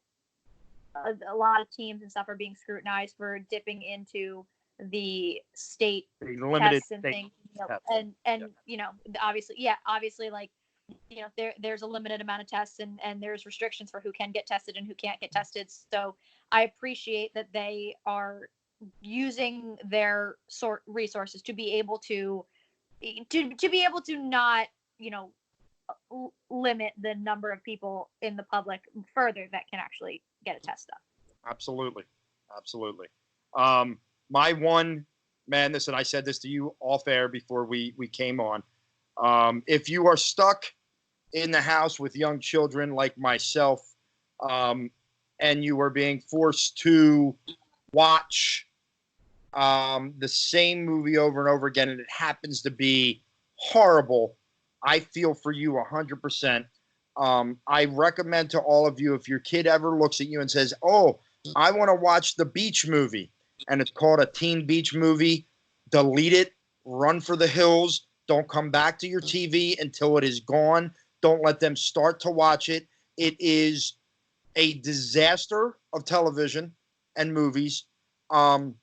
a lot of teams and stuff are being scrutinized for dipping into the state tests and things, you know, and you know, obviously like, you know, there's a limited amount of tests and there's restrictions for who can get tested and who can't get tested. So I appreciate that they are using their resources to be able to be able to not, you know, limit the number of people in the public further that can actually get a test done. Absolutely. My one madness, and I said this to you off air before we came on. If you are stuck in the house with young children like myself, and you were being forced to watch the same movie over and over again, and it happens to be horrible, I feel for you 100%. I recommend to all of you, if your kid ever looks at you and says, "Oh, I want to watch the beach movie," and it's called a teen beach movie, delete it, run for the hills. Don't come back to your TV until it is gone. Don't let them start to watch it. It is a disaster of television and movies. I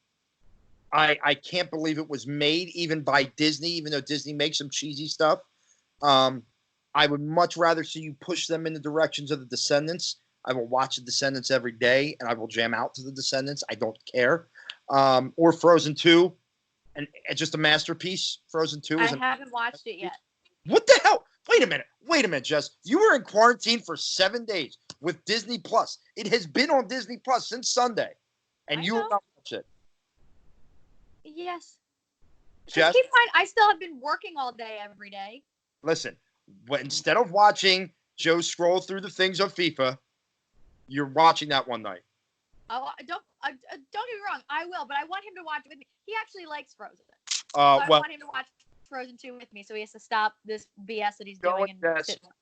can't believe it was made even by Disney, even though Disney makes some cheesy stuff. I would much rather see you push them in the directions of the Descendants. I will watch the Descendants every day, and I will jam out to the Descendants. I don't care. Or Frozen 2, and it's just a masterpiece. Frozen 2 is. I haven't watched it yet. What the hell? Wait a minute, Jess. You were in quarantine for 7 days with Disney Plus. It has been on Disney Plus since Sunday, and you will not watch it. Yes. Jess, keep in mind, I still have been working all day every day. listen. Instead of watching Joe scroll through the things of FIFA, you're watching that one night. Don't get me wrong. I will, but I want him to watch it with me. He actually likes Frozen. I want him to watch Frozen 2 with me, so he has to stop this BS that he's doing.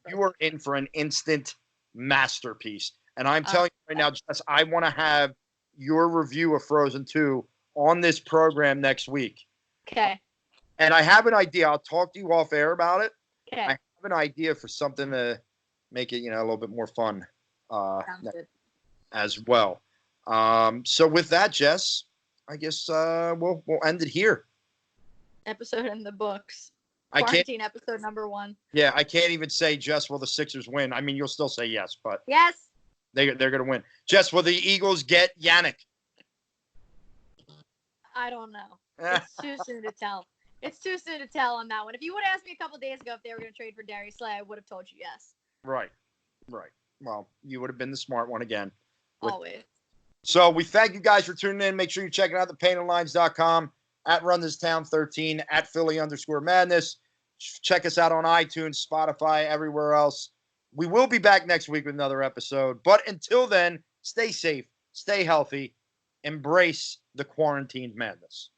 You are in for an instant masterpiece. And I'm telling you right now, Jess, I want to have your review of Frozen 2 on this program next week. Okay. And I have an idea. I'll talk to you off air about it. Okay. I have an idea for something to make it, a little bit more fun as well. So with that, Jess, I guess we'll end it here. Episode in the books. Quarantine episode number 1. Yeah, I can't even say, Jess, will the Sixers win? I mean, you'll still say yes, but yes, they're going to win. Jess, will the Eagles get Yannick? I don't know. It's too soon to tell. It's too soon to tell on that one. If you would have asked me a couple days ago if they were going to trade for Darius Slay, I would have told you yes. Right. Well, you would have been the smart one again. Always. So we thank you guys for tuning in. Make sure you're checking out thepainandlines.com, at RunThisTown13, at Philly_Madness. Check us out on iTunes, Spotify, everywhere else. We will be back next week with another episode. But until then, stay safe, stay healthy, embrace the quarantine madness.